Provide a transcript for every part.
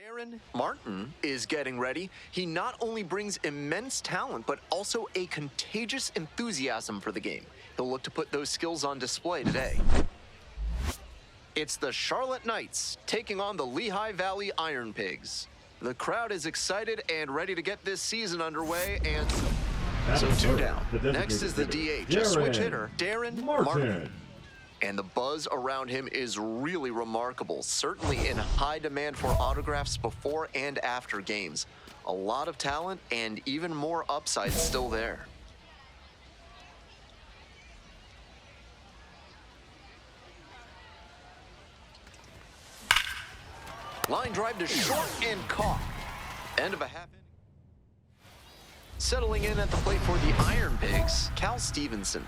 Darren Martin is getting ready. He not only brings immense talent, but also a contagious enthusiasm for the game. He'll look to put those skills on display today. It's the Charlotte Knights taking on the Lehigh Valley Iron Pigs. The crowd is excited and ready to get this season underway, and so two down. Next is the DH, a switch hitter, Darren Martin. And the buzz around him is really remarkable, certainly in high demand for autographs before and after games. A lot of talent and even more upside still there. Line drive to short and caught. End of a half inning. Settling in at the plate for the Iron Pigs, Cal Stevenson.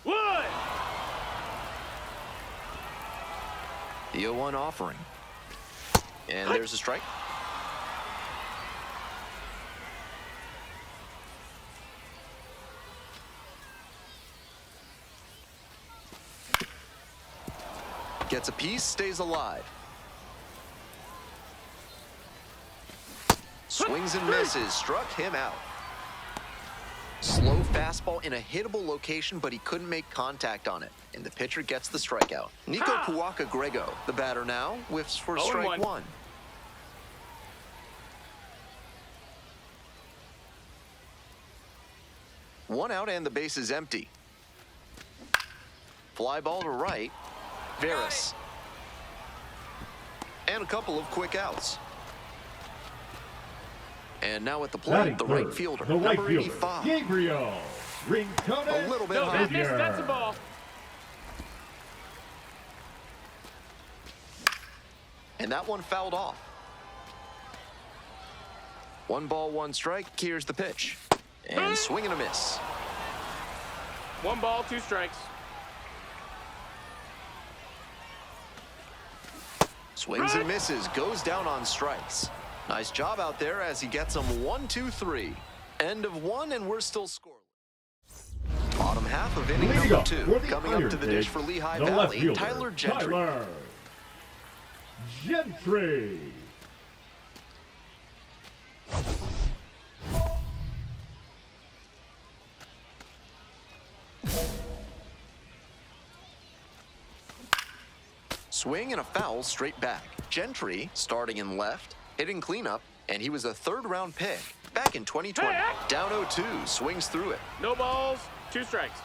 One. The 0-1 offering. And there's a strike. Gets a piece, stays alive. Swings and misses, struck him out. Slow fastball in a hittable location, but he couldn't make contact on it. And the pitcher gets the strikeout. Nico Puaka-Grego, the batter now, whiffs for strike one. One out and the base is empty. Fly ball to right. Varys. And a couple of quick outs. And now at the plate, the right fielder, number 85. Gabriel Rincones. A little bit high. That's a ball. And that one fouled off. 1 ball, 1 strike. Here's the pitch. And swing and a miss. 1 ball, 2 strikes. Swings and misses, goes down on strikes. Nice job out there as he gets them 1, 2, 3. End of 1, and we're still scoreless. Bottom half of inning Leading number up 2. for the Coming up to the dish Iron for Lehigh the left Valley, fielder, Tyler Gentry. Tyler Gentry. Swing and a foul straight back. Gentry starting in left, hitting cleanup, and he was a third-round pick back in 2020. Down 0-2, swings through it. No balls, 2 strikes.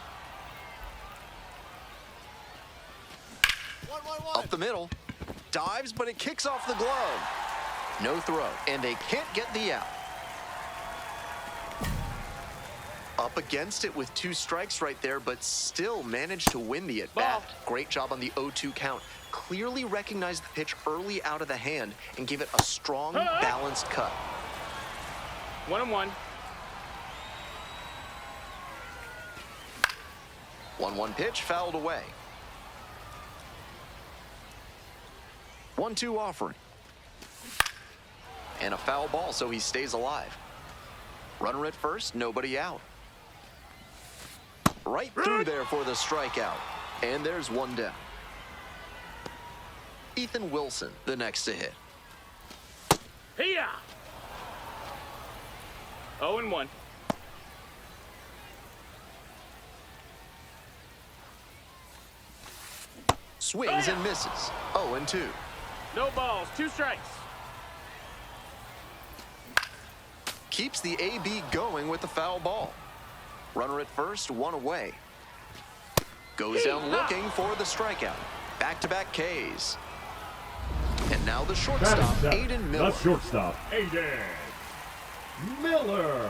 Up the middle, dives, but it kicks off the glove. No throw, and they can't get the out. Up against it with 2 strikes right there, but still managed to win the at-bat. Great job on the 0-2 count. Clearly recognized the pitch early out of the hand and gave it a strong, balanced cut. 1-1. 1-1 pitch fouled away. 1-2 offering. And a foul ball, so he stays alive. Runner at first, nobody out. Right through there for the strikeout. And there's 1 down. Ethan Wilson, the next to hit. Hiya! 0-1. Swings and misses. 0-2. No balls, 2 strikes. Keeps the AB going with the foul ball. Runner at first, 1 away. Goes down looking for the strikeout. Back-to-back Ks. And now the shortstop, Aiden Miller. The shortstop, Aiden Miller.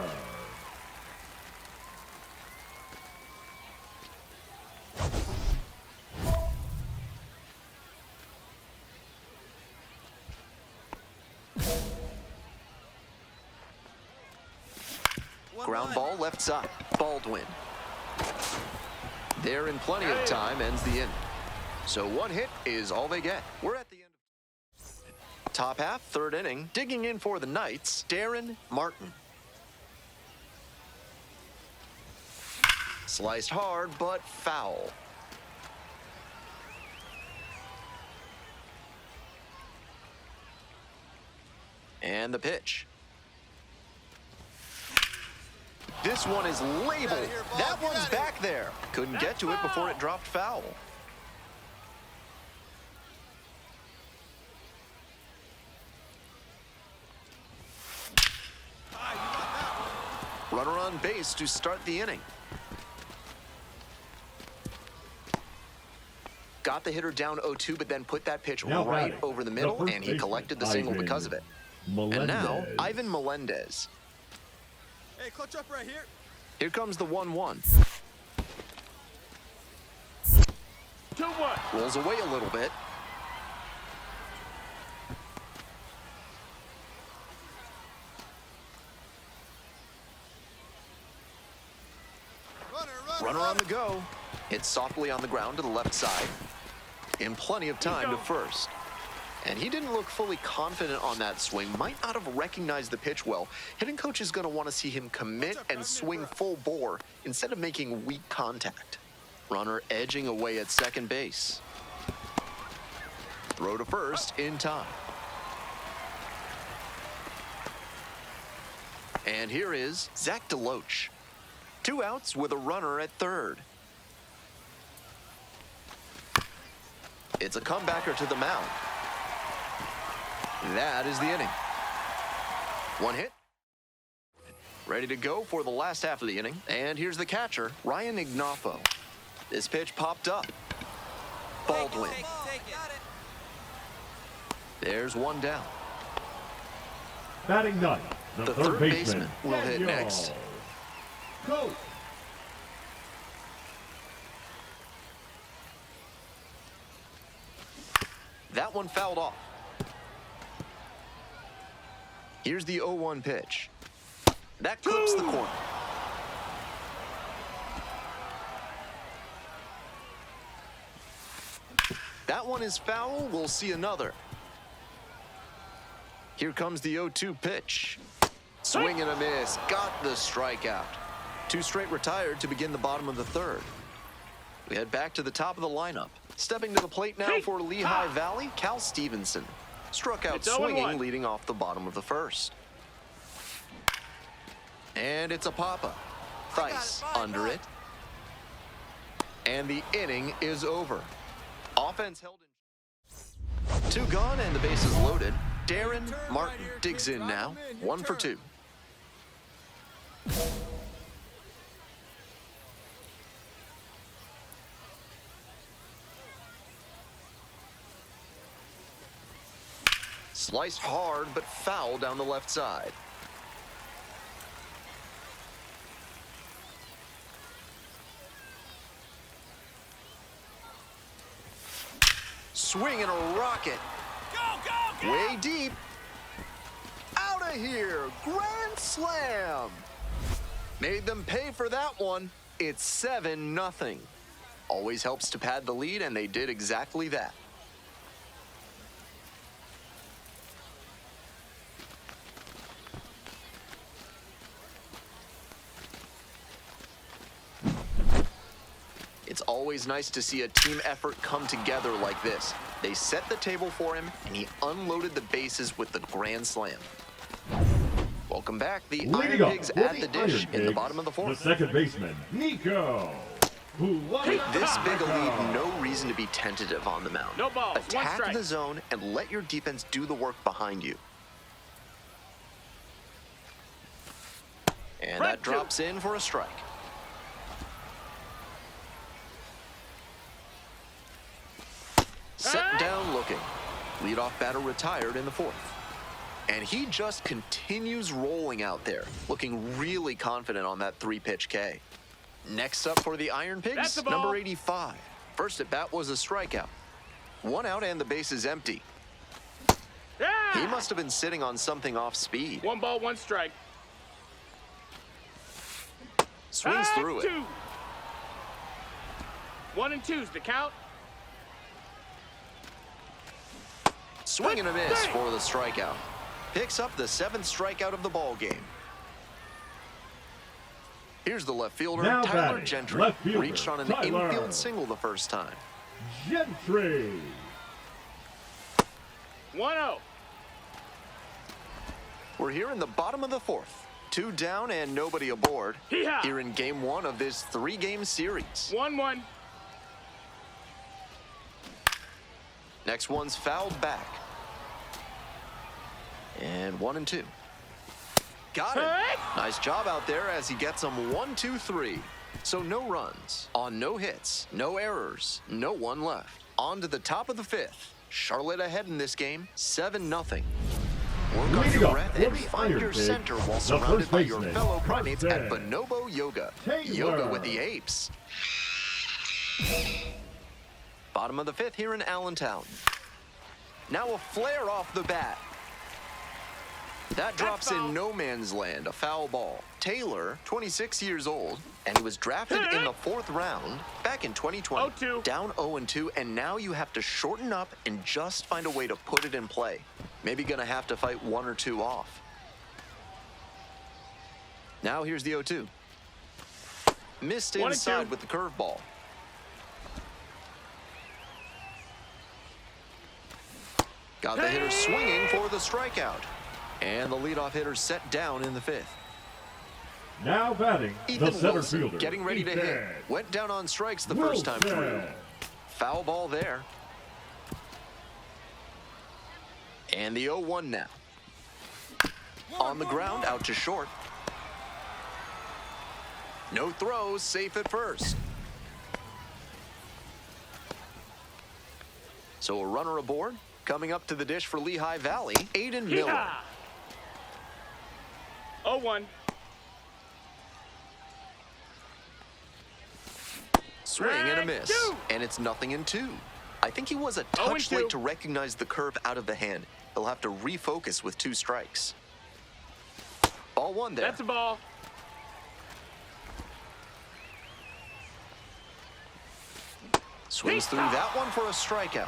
Ground ball left side. Baldwin. There in plenty of time, ends the inning. So 1 hit is all they get. We're at the end. Top half, 3rd inning. Digging in for the Knights, Darren Martin. Sliced hard, but foul. And the pitch. This one is labeled. That one's back there. Couldn't get to it before it dropped foul. Runner on base to start the inning. Got the hitter down 0-2, but then put that pitch Now right batting, over the the middle, first and he baseman, collected the single Ivan because of it. Melendez. And now, Ivan Melendez. Hey, clutch up right here. Here comes the 1-1. 2-1. Rolls away a little bit. Runner on the go. Hits softly on the ground to the left side. In plenty of time to first. And he didn't look fully confident on that swing. Might not have recognized the pitch well. Hitting coach is going to want to see him commit and swing full bore instead of making weak contact. Runner edging away at second base. Throw to first in time. And here is Zach DeLoach. 2 outs with a runner at third. It's a comebacker to the mound. That is the inning. 1 hit. Ready to go for the last half of the inning. And here's the catcher, Ryan Ignafo. This pitch popped up. Baldwin. There's 1 down. Batting ninth, The third baseman will hit next. Go. That one fouled off. Here's the 0-1 pitch. That clips the corner. That one is foul. We'll see another. Here comes the 0-2 pitch. Swing and a miss. Got the strikeout. 2 straight retired to begin the bottom of the third. We head back to the top of the lineup. Stepping to the plate now for Lehigh Valley, Cal Stevenson. Struck out It's swinging, 0-1. leading off the bottom of the first. And it's a pop-up. Thice under it. And the inning is over. Offense held in. 2 gone and the bases loaded. Darren Martin digs in now. 1 for 2. Sliced hard, but foul down the left side. Swing and a rocket. Go! Way deep. Out of here. Grand slam. Made them pay for that one. It's 7-0. Always helps to pad the lead, and they did exactly that. It's always nice to see a team effort come together like this. They set the table for him, and he unloaded the bases with the grand slam. Welcome back. The Iron Leading up Pigs for at the the dish Iron in the Pigs, bottom of the fourth. The second baseman, Nico. This big a lead, no reason to be tentative on the mound. No balls, 1 Attack strike. the zone and let your defense do the work behind you. And that drops in for a strike. Set down looking. Leadoff batter retired in the fourth. And he just continues rolling out there, looking really confident on that 3-pitch K. Next up for the Iron That's Pigs, the ball. number 85. First at bat was a strikeout. 1 out and the base is empty. He must have been sitting on something off speed. 1 ball, 1 strike. Swings through it. 2. 1 and 2's the count. Swing and a miss for the strikeout. Picks up the 7th strikeout of the ball game. Here's the left fielder, Now Tyler batting, Gentry. left fielder, Reached on an Tyler. infield single the first time. Gentry. 1-0. We're here in the bottom of the fourth. 2 down and nobody aboard. Hee-haw. Here in game 1 of this 3-game series. 1-1. Next one's fouled back. And 1 and 2. Got it. Nice job out there as he gets them 1-2-3. So no runs on no hits, no errors, no one left. On to the top of the 5th. Charlotte ahead in this game, 7-0. Work on Leading your up breath for and the find Iron your Pigs, center while the surrounded first by your baseman, fellow primates at Captain Bonobo Yoga. Taylor. Yoga with the apes. Bottom of the 5th here in Allentown. Now a flare off the bat. That drops in no man's land, a foul ball. Taylor, 26 years old, and he was drafted in the 4th round back in 2020. 0-2. Down 0-2, and now you have to shorten up and just find a way to put it in play. Maybe gonna have to fight 1 or 2 off. Now here's the 0-2. Missed 1 and inside 2. with the curveball. Got the hitter swinging for the strikeout. And the leadoff hitter set down in the 5th. Now batting, the Ethan center Wilson fielder. getting ready to hit. Ethan Went down on strikes the first time through. Wilson. Foul ball there. And the 0-1 now. On the ground, out to short. No throws, safe at first. So a runner aboard. Coming up to the dish for Lehigh Valley, Aiden Miller. Hee-haw. 0-1. Swing and a miss. 2. And it's 0-2. I think he was a 0 and touch 2. late to recognize the curve out of the hand. He'll have to refocus with 2 strikes. Ball 1 there. That's a ball. Swings through that one for a strikeout.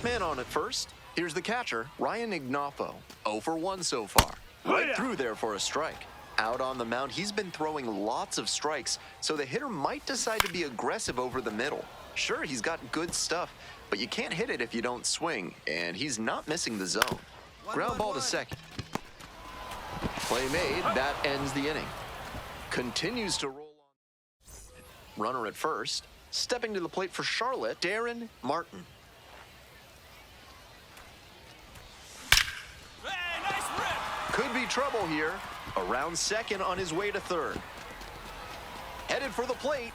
Man on at first. Here's the catcher, Ryan Ignapo. 0 for 1 so far. Right through there for a strike. Out on the mound, he's been throwing lots of strikes, so the hitter might decide to be aggressive over the middle. Sure, he's got good stuff, but you can't hit it if you don't swing, and he's not missing the zone. Ground ball to second. Play made, that ends the inning. Continues to roll on. Runner at first. Stepping to the plate for Charlotte, Darren Martin. Hey, nice rip. Could be trouble here. Around second on his way to third. Headed for the plate.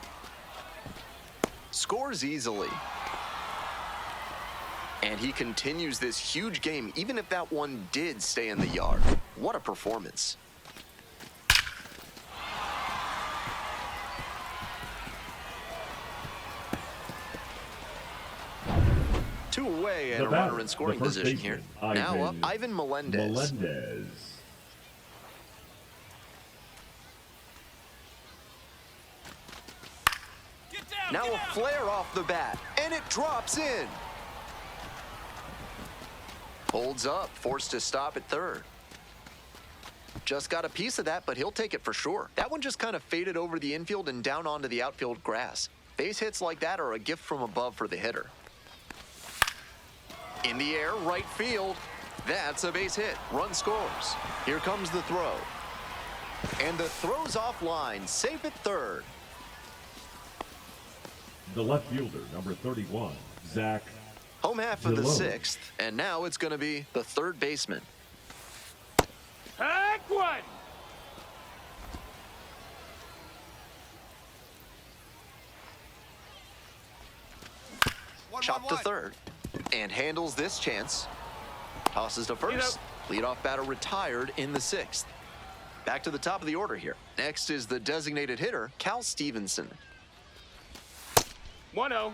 Scores easily. And he continues this huge game, even if that one did stay in the yard. What a performance. Two away and a runner in scoring position here. Now up, Ivan Melendez. Now a flare off the bat, and it drops in. Holds up, forced to stop at third. Just got a piece of that, but he'll take it for sure. That one just kind of faded over the infield and down onto the outfield grass. Base hits like that are a gift from above for the hitter. In the air, right field. That's a base hit. Run scores. Here comes the throw. And the throw's offline, safe at third. The left fielder, number 31, Zach. Home half of the sixth, and now it's going to be the third baseman. Pack one. Chopped to third, and handles this chance. Tosses to first. Leadoff batter retired in the sixth. Back to the top of the order here. Next is the designated hitter, Cal Stevenson. 1-0.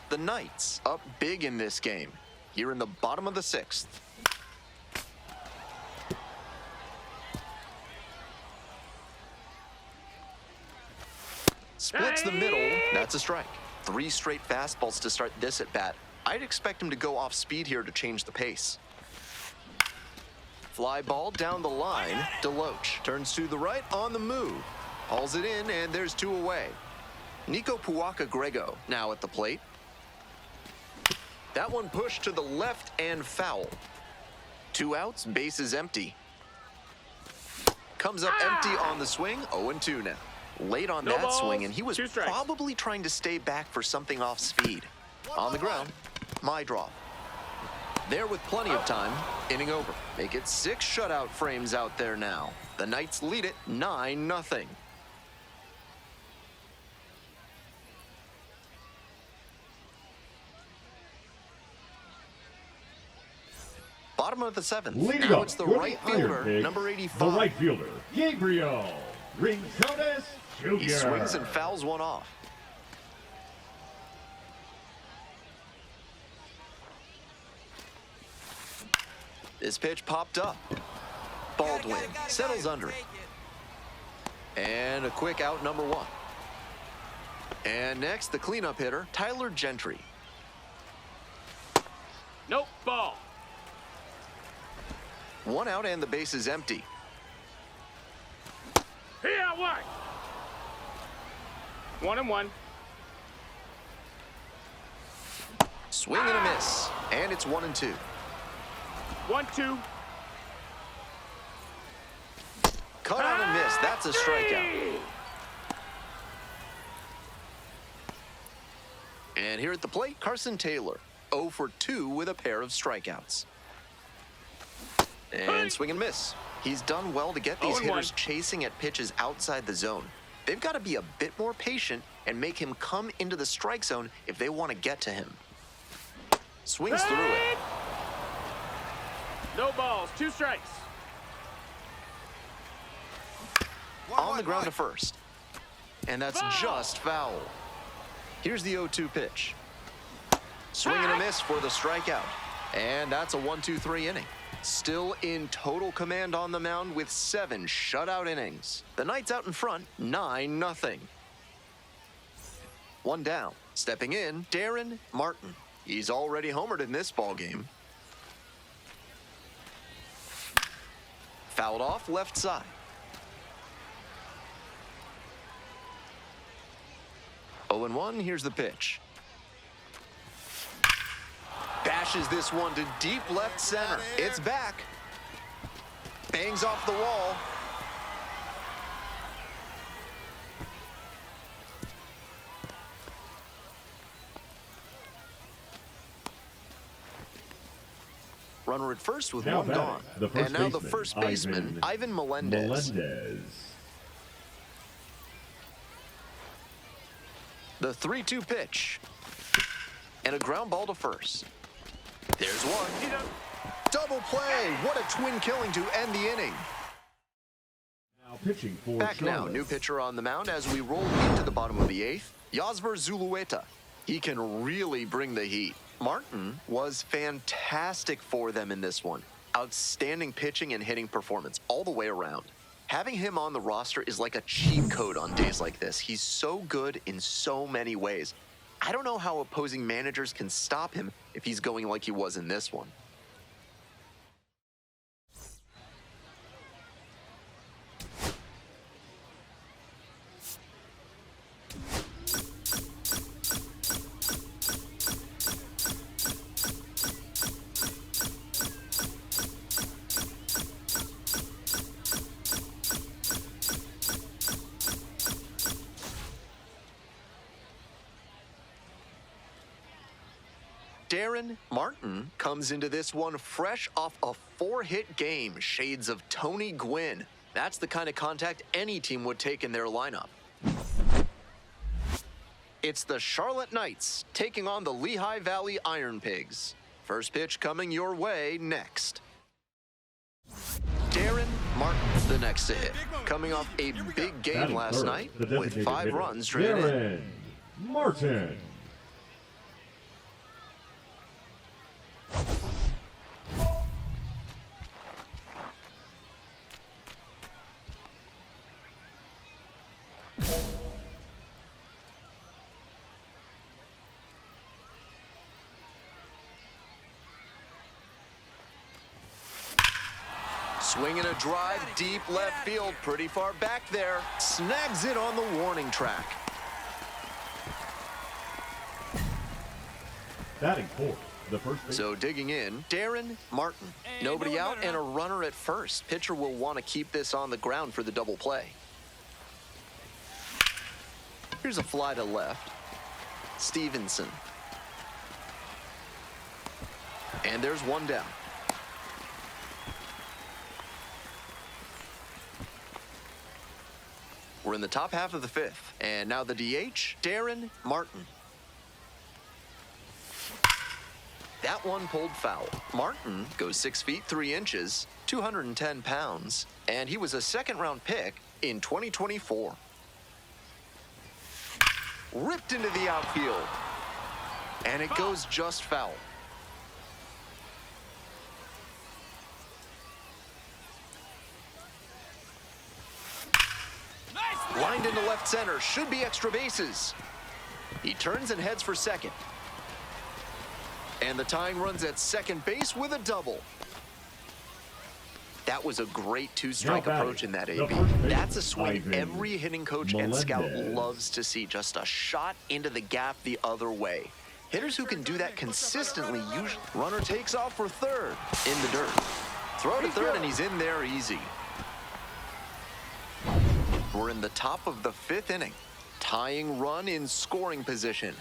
The Knights up big in this game. Here in the bottom of the sixth. Splits the middle. That's a strike. 3 straight fastballs to start this at bat. I'd expect him to go off speed here to change the pace. Fly ball down the line. Deloach turns to the right on the move. Hauls it in, and there's 2 away. Nico Puaka-Grego now at the plate. That one pushed to the left and foul. 2 outs, base is empty. Comes up empty on the swing, 0-2 now. Late on that swing, and he was probably trying to stay back for something off speed. On the ground, my draw. There with plenty of time, inning over. Make it 6 shutout frames out there now. The Knights lead it 9-0. Bottom of the 7th. Now it's the right fielder, number 85. The right fielder, Gabriel Rincones Jr. He swings and fouls one off. This pitch popped up. Baldwin settles under it. And a quick out, number 1. And next, the cleanup hitter, Tyler Gentry. Nope, ball. 1 out and the base is empty. Here, what? 1-1. Swing and a miss. And it's 1-2. 1-2. Cut on and miss. That's a strikeout. And here at the plate, Carson Taylor. 0 for 2 with a pair of strikeouts. And swing and miss. He's done well to get these hitters chasing at pitches outside the zone. They've got to be a bit more patient and make him come into the strike zone if they want to get to him. Swings through it. No balls, 2 strikes. On the ground to first. And that's just foul. Here's the 0-2 pitch. Swing and a miss for the strikeout. And that's a 1-2-3 inning. still in total command on the mound with 7 shutout innings. The Knights out in front, 9-0. 1 down. Stepping in, Darren Martin. He's already homered in this ballgame. Fouled off left side. Oh, 0-1, here's the pitch. Bashes this one to deep left center. It's back. Bangs off the wall. Runner at first with Now 1 gone. And now the first baseman, Ivan Melendez. The 3-2 pitch. And a ground ball to first. There's one. Double play. What a twin killing to end the inning. Now pitching for Back now, Charlotte. new pitcher on the mound as we roll into the bottom of the 8th. Yasver Zulueta. He can really bring the heat. Martin was fantastic for them in this one. Outstanding pitching and hitting performance all the way around. Having him on the roster is like a cheat code on days like this. He's so good in so many ways. I don't know how opposing managers can stop him if he's going like he was in this one. Darren Martin comes into this one fresh off a 4-hit game, shades of Tony Gwynn. That's the kind of contact any team would take in their lineup. It's the Charlotte Knights taking on the Lehigh Valley Iron Pigs. First pitch coming your way next. Darren Martin, the next to hit. Coming off a big game last night with 5 runs driven in. Darren Martin. Swinging a drive deep left field, pretty far back there. Snags it on the warning track. Batting fourth, the first base. So digging in, Darren Martin. Nobody out and a runner at first. Pitcher will want to keep this on the ground for the double play. Here's a fly to left. Stevenson. And there's 1 down. We're in the top half of the 5th. And now the DH, Darren Martin. That one pulled foul. Martin goes 6 feet 3 inches, 210 pounds, and he was a 2nd-round pick in 2024. Ripped into the outfield. And it goes just foul. Lined into left center, should be extra bases. He turns and heads for second. And the tying runs at second base with a double. That was a great 2-strike approach in that AB. That's a swing every hitting coach and scout loves to see. Just a shot into the gap the other way. Hitters who can do that consistently usually. Runner takes off for third in the dirt. Throw to third and he's in there easy. We're in the top of the 5th inning. Tying run in scoring position.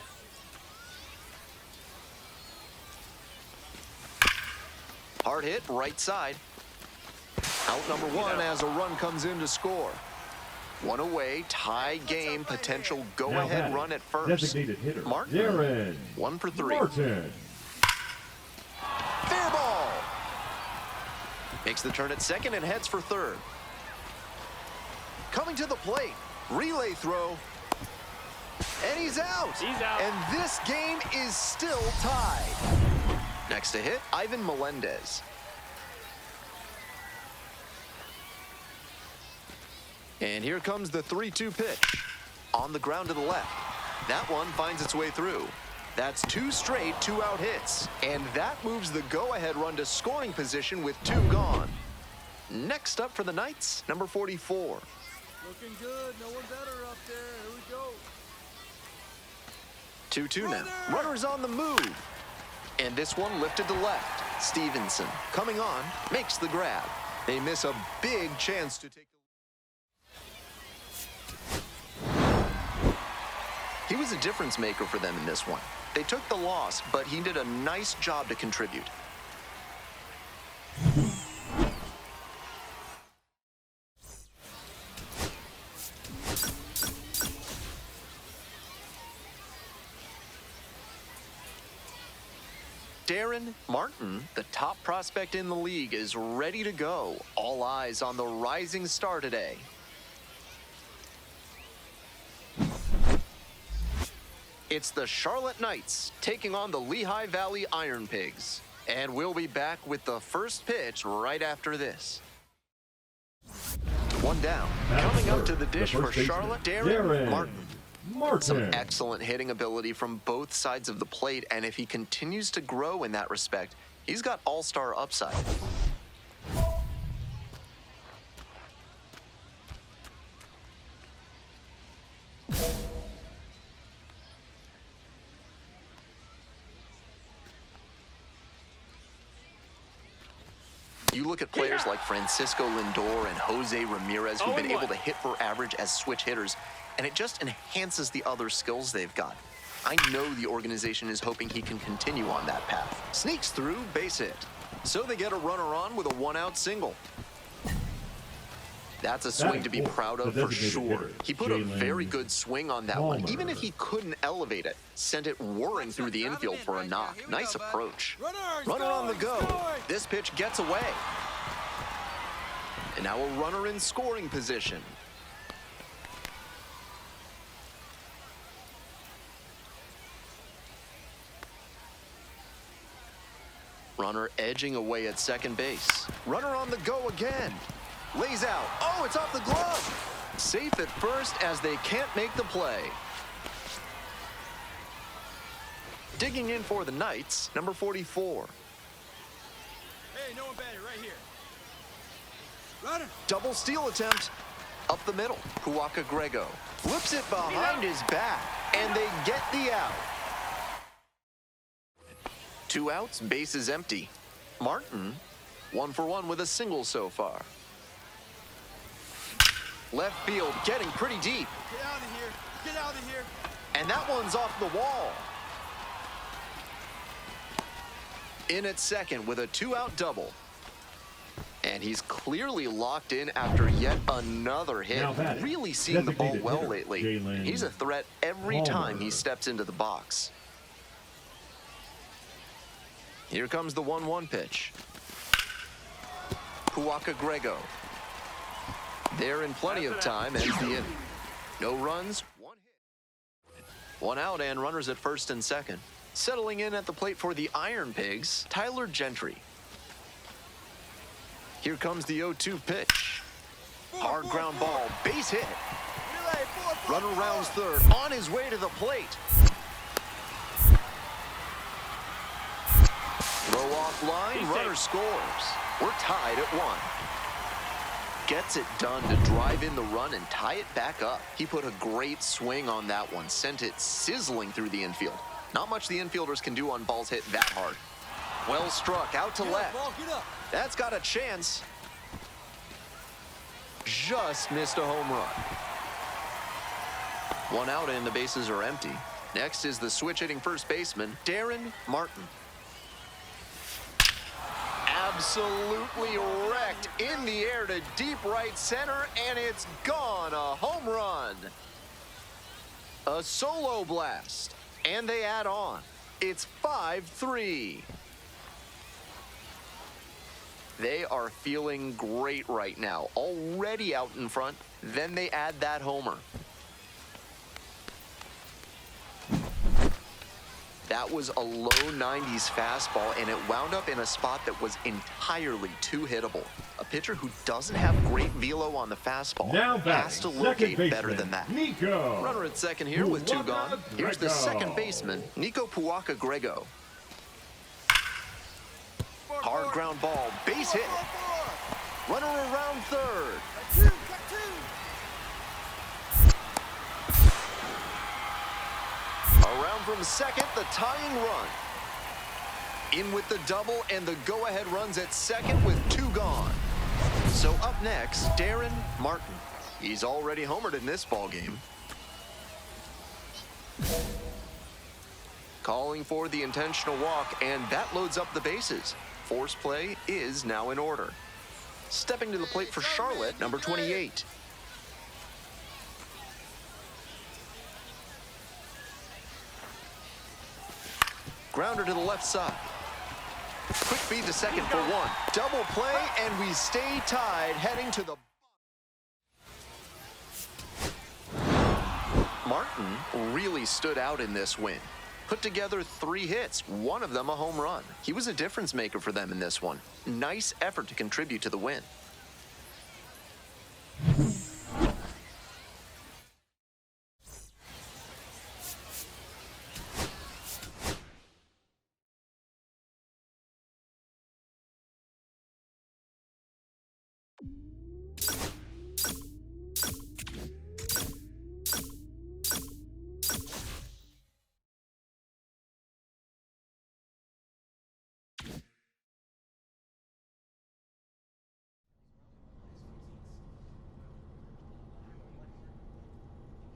Hard hit, right side. Out number 1 as a run comes in to score. 1 away, tie game, potential go-ahead run at first. Designated hitter, Martin, Darren 1 for 3. Martin. Fair ball. Makes the turn at second and heads for third. Coming to the plate, relay throw, and he's out. He's out. And this game is still tied. Next to hit, Ivan Melendez. And here comes the 3-2 pitch. On the ground to the left. That one finds its way through. That's 2 straight 2-out hits. And that moves the go-ahead run to scoring position with 2 gone. Next up for the Knights, number 44. Looking good. No one better up there. Here we go. 2-2 now. Runner's on the move. And this one lifted to left. Stevenson, coming on, makes the grab. They miss a big chance to take. He was a difference maker for them in this one. They took the loss, but he did a nice job to contribute. Darren Martin, the top prospect in the league, is ready to go. All eyes on the rising star today. It's the Charlotte Knights taking on the Lehigh Valley Iron Pigs. And we'll be back with the first pitch right after this. 1 down. Coming up to the dish for Charlotte, Darren Martin. Some excellent hitting ability from both sides of the plate, and if he continues to grow in that respect, he's got all-star upside. You look at players like Francisco Lindor and Jose Ramirez who've been able to hit for average as switch hitters, and it just enhances the other skills they've got. I know the organization is hoping he can continue on that path. Sneaks through, base hit. So they get a runner on with a 1-out single. That's a swing to be proud of for sure. He put a very good swing on that one. Even if he couldn't elevate it, sent it whirring through the infield for a knock. Nice approach. Runner on the go. This pitch gets away. And now a runner in scoring position. Runner edging away at second base. Runner on the go again. Lays out. Oh, it's off the glove. Safe at first as they can't make the play. Digging in for the Knights, number 44. Hey, no one better right here. Runner. Double steal attempt. Up the middle. Huaca Grego flips it behind his back, and they get the out. 2 outs, base is empty. Martin, 1 for 1 with a single so far. Left field getting pretty deep. Get out of here. Get out of here. And that one's off the wall. In at second with a 2-out double. And he's clearly locked in after yet another hit. Really seeing the ball well lately. He's a threat every time he steps into the box. Here comes the 1-1 pitch. Huaca Grego. They're in plenty of time, ends the inning. No runs, 1 hit. 1 out and runners at first and second. Settling in at the plate for the Iron Pigs, Tyler Gentry. Here comes the 0-2 pitch. Hard ground ball, base hit. Runner rounds third, on his way to the plate. Throw off line, runner scores. We're tied at 1. Gets it done to drive in the run and tie it back up. He put a great swing on that one, sent it sizzling through the infield. Not much the infielders can do on balls hit that hard. Well struck, out to left. That's got a chance. Just missed a home run. 1 out and the bases are empty. Next is the switch hitting first baseman, Darren Martin. Absolutely wrecked in the air to deep right center, and it's gone. A home run. A solo blast, and they add on. It's 5-3. They are feeling great right now, already out in front. Then they add that homer. That was a low 90s fastball, and it wound up in a spot that was entirely too hittable. A pitcher who doesn't have great velo on the fastball Now has to batting, locate second better baseman, than that. Nico. Runner at second here with 2 gone. Puaka Here's the Grego. second baseman, Nico Puaka Grego. Hard ground ball, base hit. Runner around third. Around from second, the tying run. In with the double and the go-ahead runs at second with 2 gone. So up next, Darren Martin. He's already homered in this ballgame. Calling for the intentional walk, and that loads up the bases. Force play is now in order. Stepping to the plate for Charlotte, number 28. Grounder to the left side. Quick feed to second for 1. Double play, and we stay tied, heading to the... Martin really stood out in this win. Put together 3 hits, one of them a home run. He was a difference maker for them in this one. Nice effort to contribute to the win.